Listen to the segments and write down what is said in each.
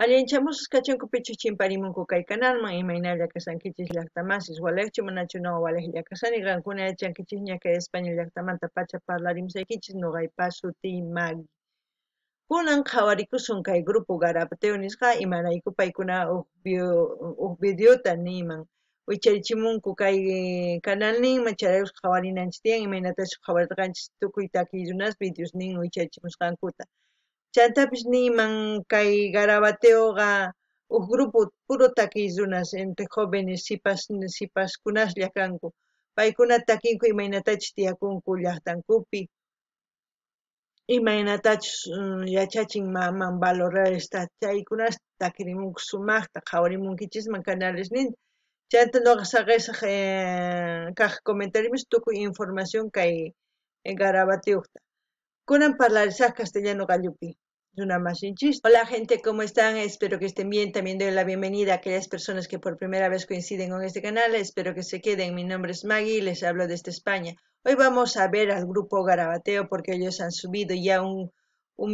Allinchamusqa kachunkupichu chimparimunku kay kanalman imaynalla kasankichis llaqtamasis waleqchu manachu no waleqlla kasani qankuna yachankichis ña kay España llaqtamanta pacha parlarimsaykichis nuqaypas sutiy Maggie. Kunan qhawarikusun kay grupo Garapateo nisqa imarayku paykuna uq videota niyman wicharichimunku kay kanalninman chayraykus qhawarinanchis tiyan imaynatachu qhawarirqanchis tukuy takiy runas videosnin wicharichimusqankuta. Chantapis niyman kay Garabateoqa uq grupo puro takiy runas entre jóvenes sipaskunaslla kanku. Paykuna takinku imaynatachus tiyakunku llaqtankupi, imaynatachus yachachin valorarista chaykunas takirimunku sumaqta qhawarimunkichisman canalesninta. Chayta nuqa saqisaq kaq comentarios tukuy información kay Garabateoqta. Kunan parlarisaq castellano gallupi. Hola gente, ¿cómo están? Espero que estén bien. También doy la bienvenida a aquellas personas que por primera vez coinciden con este canal. Espero que se queden. Mi nombre es Maggie y les hablo desde España. Hoy vamos a ver al grupo Garabateo porque ellos han subido ya un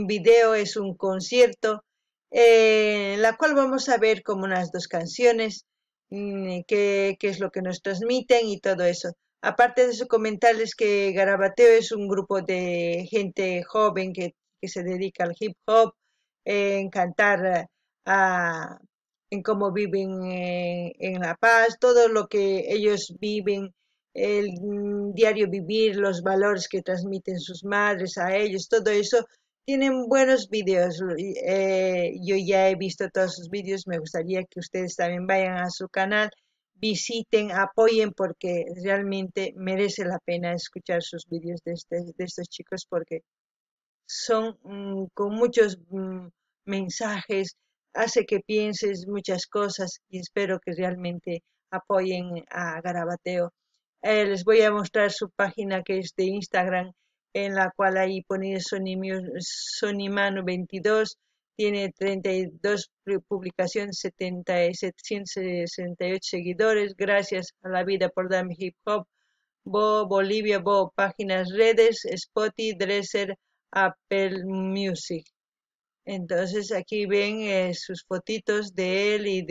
video, es un concierto, en la cual vamos a ver como unas 2 canciones, qué es lo que nos transmiten y todo eso. Aparte de eso, comentarles que Garabateo es un grupo de gente joven que se dedica al hip hop, en cantar, en cómo viven en La Paz, todo lo que ellos viven, el diario vivir, los valores que transmiten sus madres a ellos, todo eso. Tienen buenos videos, yo ya he visto todos sus videos, me gustaría que ustedes también vayan a su canal, visiten, apoyen porque realmente merece la pena escuchar sus videos de estos chicos porque son con muchos mensajes, hace que pienses muchas cosas y espero que realmente apoyen a Garabateo. Les voy a mostrar su página que es de Instagram, en la cual ahí pone Sonimano22, tiene 32 publicaciones, 768 seguidores, gracias a la vida por darme hip hop, Bolivia, páginas, redes, Spotify, Dresser, Apple Music. Entonces aquí ven sus fotitos de él y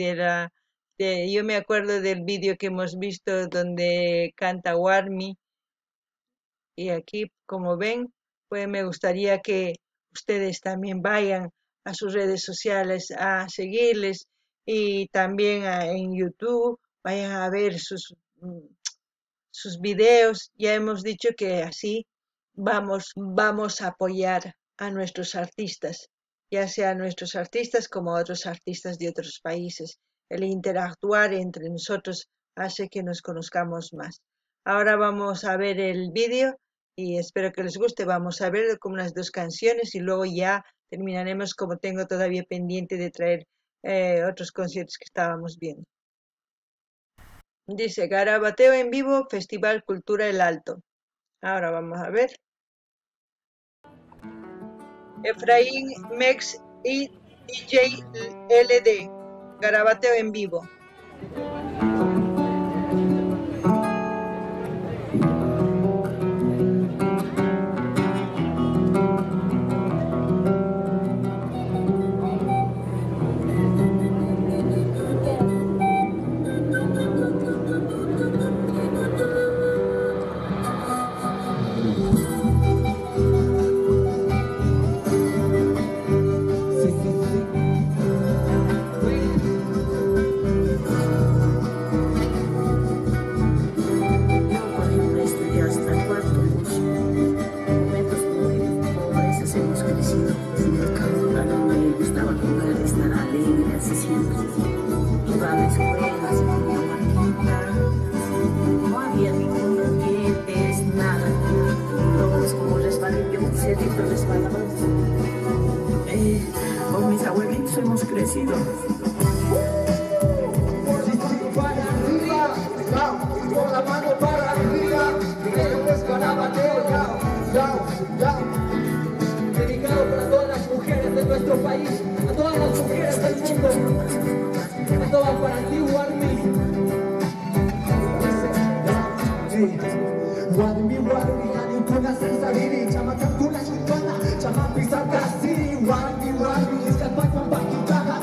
yo me acuerdo del vídeo que hemos visto donde canta Warmy. Y aquí, como ven, pues me gustaría que ustedes también vayan a sus redes sociales a seguirles y también en YouTube vayan a ver sus videos. Ya hemos dicho que así vamos a apoyar a nuestros artistas, ya sea nuestros artistas como otros artistas de otros países. El interactuar entre nosotros hace que nos conozcamos más. Ahora vamos a ver el vídeo y espero que les guste. Vamos a ver como unas 2 canciones y luego ya terminaremos, como tengo todavía pendiente de traer otros conciertos que estábamos viendo. Dice Garabateo en vivo, Festival Cultura El Alto. Ahora vamos a ver. Efraín, Mex y DJ LD. Garabateo en vivo. Con mis abuelitos hemos crecido. Para arriba, con la mano para arriba, es Garabateo, dedicado para todas las mujeres de nuestro país, a todas las mujeres del mundo, a todas para ti, Warmy. Warmy, ani kuna sensariri, chama kakuna shikona, chama pisa kasiri, Warmy, iskapa kwa bakitaga,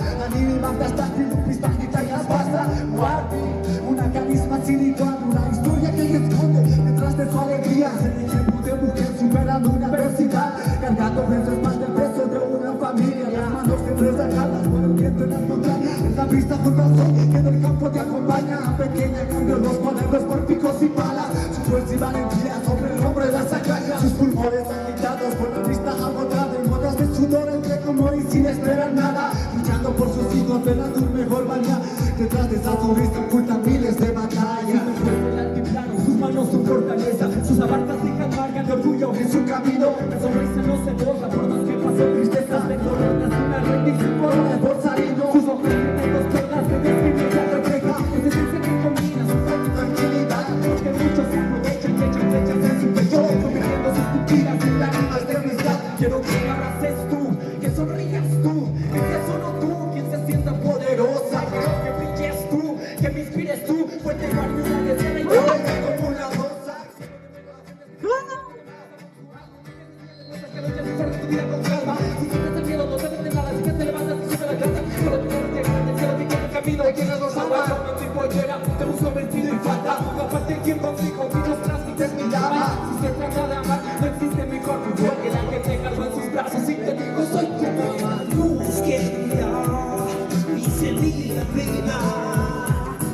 Samantha está aquí, Lupis, Paquita y las basta. Barbie, una carisma sin igual, una historia que se esconde detrás de su alegría. El ejemplo de mujer superando una adversidad, cargando veces más del peso de una familia. Las manos siempre sacadas por el viento en la montaña, en la vista junto al sol que en el campo te acompaña. A pequeña cambio los cuadernos por picos y palas, su fuerza y valentía sobre el hombre las acaña. Sus pulmones agitados por la vista agotada, en gotas de sudor entre como y sin esperar nada, luchando por sus hijos, velando un mejor mañana. Detrás de esa sonrisa ocultan miles de batallas. El altiplano, sus manos su fortaleza, sus abarcas dejan marca de orgullo en su camino. La sonrisa no se borra por más que pasen tristezas, de coronas una rendición por el bolsarino. Sus ojos tienen dos perlas de despedida refleja ese dulce que combina su fe y tranquilidad, porque muchos se aprovechan y echan flechas en su pecho, convirtiendo sus pupilas en lágrimas de amistad. Quiero que abraces tú, que sonrías tú, que seas solo tú quien se sienta poderosa. Quiero que brilles tú, que me inspires tú, fuerte guardiana de cena y como una rosa. Que luches por tu vida con calma. Si sientes el miedo, no te de nada. Si que te levantas y sube la casa, solo te quieres llegar al cielo, te quieres camino. Te quieres dos aguas, no te pollera, te busco vestido y falta. Aparte el tiempo fijo, y nos transmites mi llama. Si se trata de amar, no existe mejor mujer que la que te cargo en sus brazos y te digo soy tu mamá. Luz querida, y sentir la pena,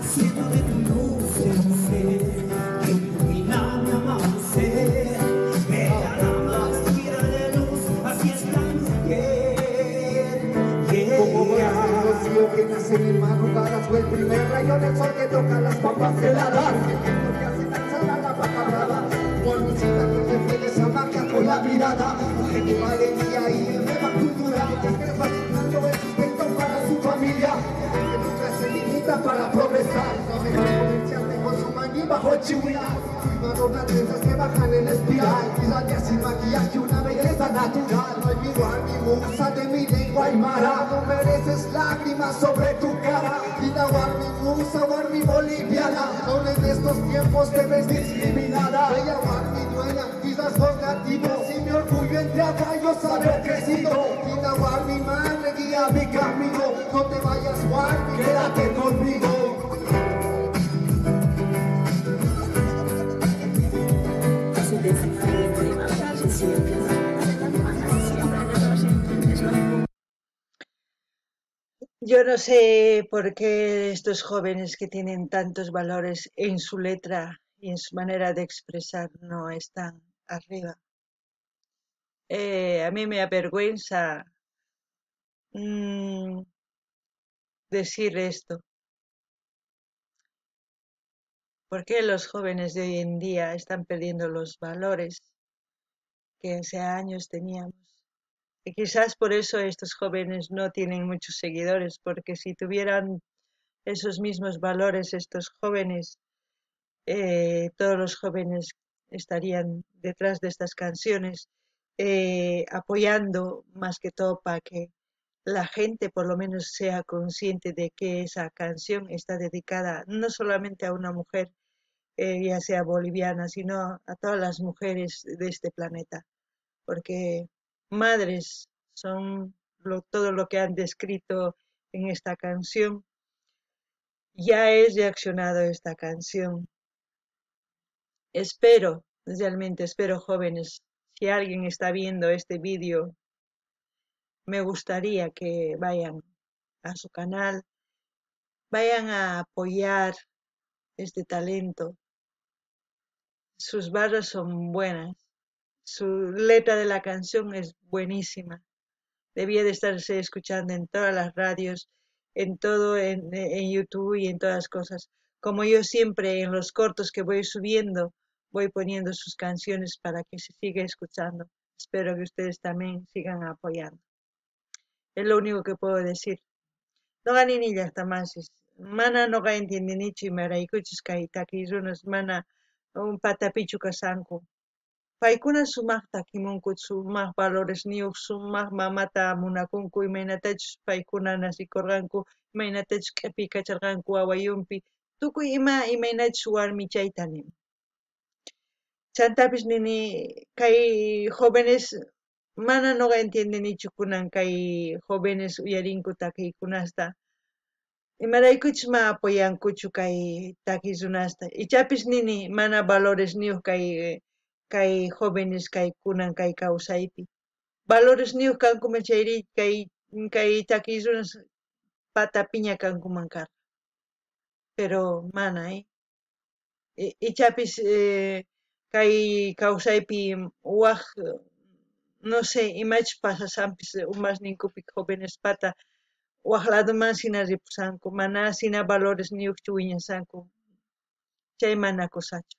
siento de tu luz el ser, que ilumina mi amanecer, me dará más tira de luz, así es la mujer. Como volar el rocío que nace en madrugadas, o el primer rayo del sol que toca las papas heladas, el viento que hace danzar a la vaca brava, tu amicita que defiende esa magia con la mirada, de tu valentía y nueva cultura, que fascinando el sustento para su familia, que nunca se limita para progresar, la mejor comerciante con su maní bajo el chihuahua, manos trenzas que bajan en espiral, irradia sin maquillaje una belleza natural, no hay igual mi musa de mi lengua aymara, no mereces lágrimas sobre tu cara, Inahuar mi musa, War mi boliviana, aún en estos tiempos te ves discriminada, Ayahuar mi dueña, mis rasgos nativos y mi orgullo entre caballos haber crecido, Inahuar mi madre, guía mi camino, no te vayas War, quédate conmigo. Yo no sé por qué estos jóvenes que tienen tantos valores en su letra y en su manera de expresar no están arriba. A mí me avergüenza decir esto. ¿Por qué los jóvenes de hoy en día están perdiendo los valores que hace años teníamos? Y quizás por eso estos jóvenes no tienen muchos seguidores, porque si tuvieran esos mismos valores estos jóvenes, todos los jóvenes estarían detrás de estas canciones, apoyando más que todo para que la gente por lo menos sea consciente de que esa canción está dedicada no solamente a una mujer, ya sea boliviana, sino a todas las mujeres de este planeta, porque madres son todo lo que han descrito en esta canción. Ya es reaccionado esta canción. Espero, realmente espero, jóvenes, si alguien está viendo este vídeo, me gustaría que vayan a su canal, vayan a apoyar este talento. Sus barras son buenas, su letra de la canción es buenísima. Debía de estarse escuchando en todas las radios, en todo, en YouTube y en todas las cosas. Como yo siempre en los cortos que voy subiendo, voy poniendo sus canciones para que se siga escuchando. Espero que ustedes también sigan apoyando. Es lo único que puedo decir. No gani ni llaqta masis. Mana no ga entiende ni chimaraykuchis kay takirunas mana un patapichu kasanku. Paykuna sumaqta kimunku sumaq valores niyuq sumaq mamata munakunku imaynatachus paykuna nasikurqanku imaynatachus q'ipi kacharqanku awayunpi tukuy imaynachus warmi chayta nin. Chantapis nini kay jóvenes mana noqa entiendenichu kunan kay jóvenes uyarinku takiykunasta imaraykuchus ma apoyankuchu kay takis runasta ichapis nini mana valores niyuq kay jóvenes kay kunan kay kawsaypi valores niyuq kankuman chayri kay takis runas patapiña kankuman kaq pero mana ichapis kay kawsaypi waq no sé imachus pasasanpis umasninkupi jóvenes pata waq ladoman sina ripusanku mana sina valores niyuqchu wiñasanku chay mana kusachu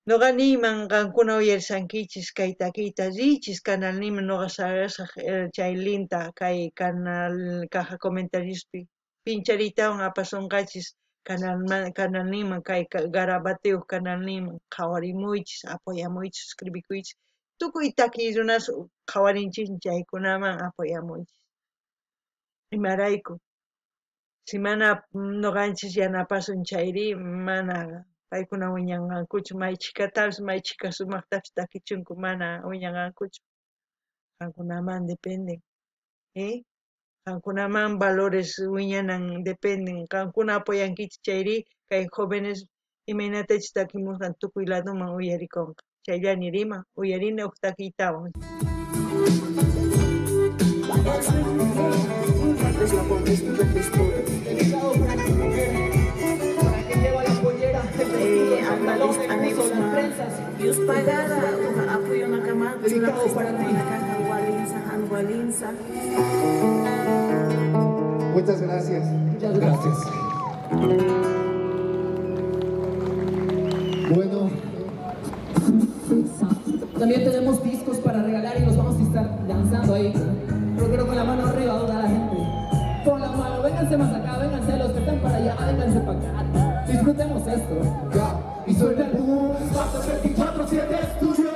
noqa niyman qankuna uyarisankichis kay takiyta richis canal nima noqa sarasaq chay linta kay canal caja comentariospi pinchariytawan apasunqachis canal nima kay Garabatew canal nima qhawarimuychis apoyamuychis escribikuychis tukuy takiy runas qhawarinchikmi chaykunaman apoyamuychis imarayku si mana noqanchis yanapasun chayri mana paykuna wiñanqankuchu maychikatapas maychika sumaqtapas takichunku mana wiñanqankuchu qankunaman dependen qankunaman valores wiñanan dependen qankuna apoyankichis chayri kay jóvenes imaynatachus takimusqan tukuy ladoman uyarikunqa chayllani riman uyarini huk takiytawan Dios pagada, apoyo na kamad, Muchas gracias. Muchas gracias. Bueno, también tenemos discos para regalar y los vamos a estar lanzando ahí. Pero quiero con la mano arriba toda la gente. Con la mano, vénganse más acá, vénganse los que están para allá, vénganse para acá. Disfrutemos esto. Ya, y suena el boom, pasa 24/7 estudio.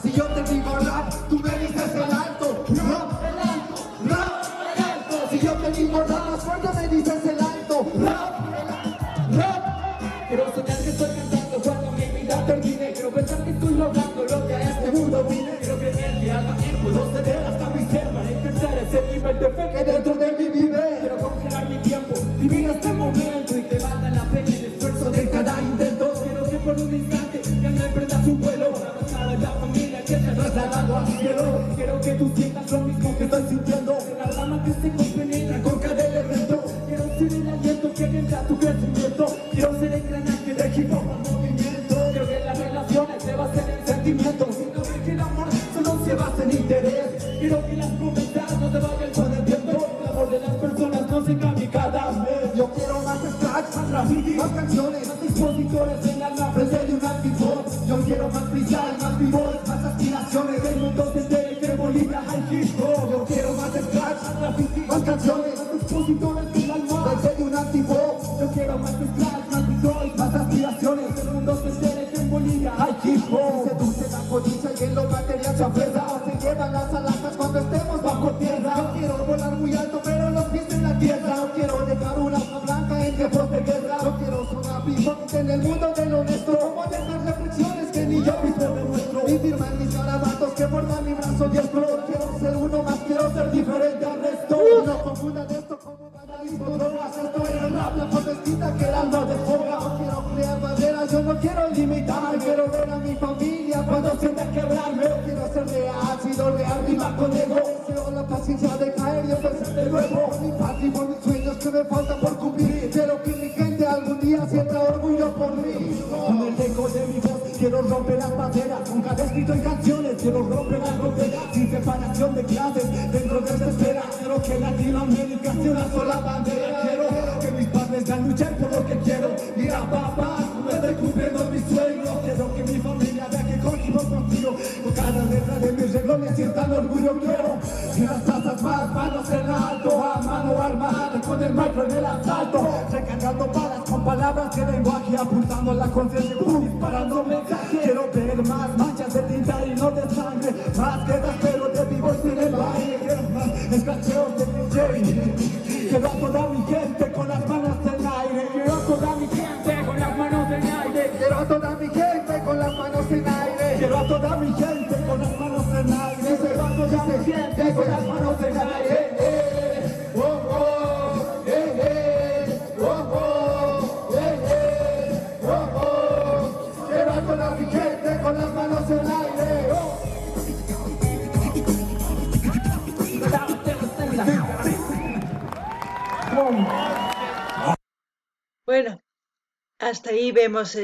Si yo te digo rap, tú me dices el alto. Rap, el alto, rap, el alto. Si yo te digo rap, más fuerte me dices el alto. Rap, rap. Quiero soñar que estoy cantando cuando mi vida termine. Quiero pensar que estoy logrando lo que a este mundo vine. Quiero que el día también puedo ceder hasta mi ser para intentar ese nivel de fe que dentro de mí vive. Quiero congelar mi tiempo, vivir este momento y que valga la pena el esfuerzo de cada intento. Quiero que por un instante ya no emprenda su vuelo. Abrazar a la familia que se ha trasladado al cielo. Quiero que tú sientas lo mismo que estoy sintiendo. La rama que se compenetra con cada elemento. Quiero ser el aliento que alienta tu crecimiento. Quiero ser el engranaje de hip hop al movimiento. Quiero que las relaciones se basen en sentimientos. Quiero que el amor solo se base en interés. Quiero que las promesas no se vayan con el viento. El amor de las personas no se cambie cada mes. Yo quiero más scratch, más graffiti, más canciones, más expositores en la frente de un altivo. Yo quiero más freestyle, más b-boys, más aspiraciones. El mundo se entere que Bolivia hay hip hop. Yo quiero más scratch, más graffiti, más canciones, más expositores en la frente de un altivo. Yo quiero más scratch, más b-boys, más aspiraciones. El mundo se entere que en Bolivia hay hip hop. Se dulce la codicia y en lo material se aferra. Se llevan las alhajas cuando estemos bajo tierra. Yo quiero volar muy alto pero los pies en la tierra. No quiero dejar una hoja blanca en tiempos de guerra. No quiero sonar vivo en el mundo del honesto. Como dejar reflexiones que ni yo mismo demuestro. Y firmar mis garabatos que bordan mi brazo diestro. Quiero ser uno más, quiero ser diferente al resto. No confundan esto como vandalismo, drogas. Esto es el rap, la protestita que el alma desfoga. No quiero crear barreras, yo no quiero limitarme. Quiero ver a mi familia cuando sienta quebrarme. Quiero ser real, sido real, viva con ego. Deseo la paciencia de caer y empezar de nuevo. Por mi patria y por mis sueños que me faltan por cumplir. Quiero que mi gente algún día sienta orgullo por mí. Con el eco de mi voz quiero romper las barreras. Nunca he escrito en canciones, quiero romper las fronteras. Sin separación de clases, dentro de esta esfera. Quiero que Latinoamérica sea una sola bandera. Quiero que mis padres vean luchar por lo que quiero. Mira papá, me estoy cumpliendo mis sueños. Quiero que mi familia vea que conmigo contigo. Con cada letra de mis renglones sientan orgullo. Quiero que las tazas más, manos en alto, a mano armada, con el micro en el asalto. Recargando balas con palabras que vengo aquí apuntando a la conciencia, disparando mensajes. Quiero ver más manchas de tinta y no de sangre. Más quedas pero de vivo sin el baile. Quiero más escacheos de DJ. Quiero a toda mi gente con las manos en aire. Quiero a toda mi gente con las manos en aire. Quiero a toda mi gente con las manos en aire. quiero a toda mi gente con las manos en el aire. Se va toda mi gente con las manos en el aire. Oh, oh, oh, oh, oh, oh. Quiero a toda mi gente con las manos en el aire. Oh. Bueno, hasta ahí vemos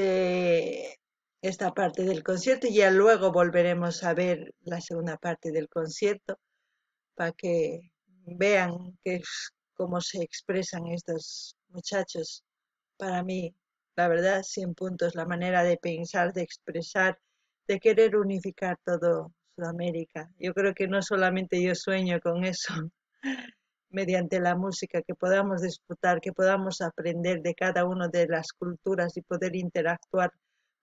esta parte del concierto y ya luego volveremos a ver la segunda parte del concierto para que vean cómo se expresan estos muchachos. Para mí, la verdad, 100 puntos, la manera de pensar, de expresar, de querer unificar todo Sudamérica. Yo creo que no solamente yo sueño con eso, mediante la música, que podamos disfrutar, que podamos aprender de cada una de las culturas y poder interactuar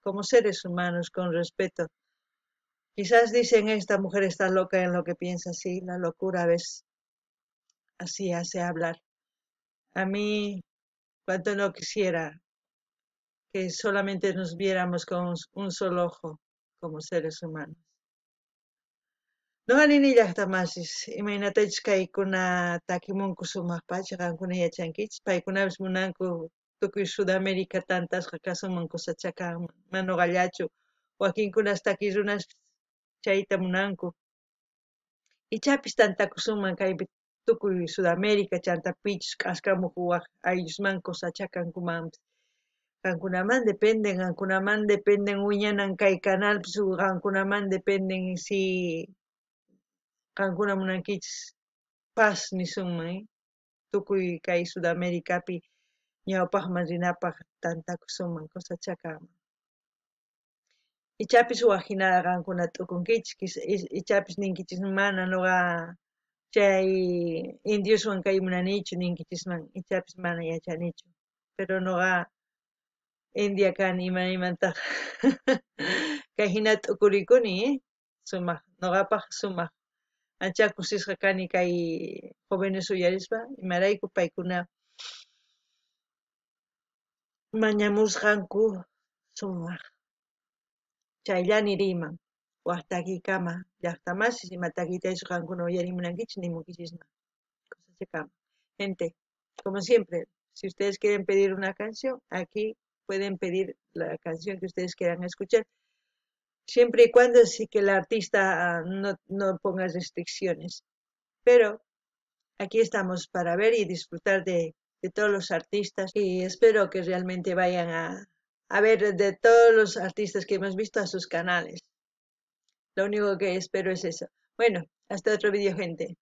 como seres humanos con respeto. Quizás dicen, esta mujer está loca en lo que piensa, sí, la locura a veces así hace hablar. A mí, cuanto no quisiera que solamente nos viéramos con un solo ojo como seres humanos. No anini llaqtamasis, imaynatachus kaykuna takimunku sumaqpacha qankuna yachankichis, paykunapas munanku tukuy Sudamérica tantasqa kasuman kusachakaman, mana qallachu, wakinkunas takiy runas chayta munanku. Ichapis tantakusuman kaypi tukuy Sudamérica chantapichus k'askamuq waq ayllosman kusachakankumanpis. Qankunaman dependen wiñanan kay canalpis qankunaman dependen si qankuna munankichis paz nisunman, tukuy kay Sudaméricapi ñawpaqman rinapaq tantakusuman kusachakaman. Ichapis waqhinaqa qankuna t'ukunkichis, ichapis ninkichis mana nuqa chay indioswan kay munanichu ninkichisman, ichapis mana yachanichu, pero nuqa India kani imaymantaq kay hina t'ukurikuni, sumaq, nuqapaq sumaq ancha kusisqa kani kay jóvenes uyarispa imarayku paykuna mañamusqanku sumaq chayllani riyman waq takiykama llaqtamasis ima takiytaychu qankuna uyarimunankichis nimunkichisman kusachakaman. Gente, como siempre, si ustedes quieren pedir una canción, aquí pueden pedir la canción que ustedes quieran escuchar, siempre y cuando sí que el artista no ponga restricciones. Pero aquí estamos para ver y disfrutar de todos los artistas y espero que realmente vayan a ver de todos los artistas que hemos visto a sus canales. Lo único que espero es eso. Bueno, hasta otro vídeo, gente.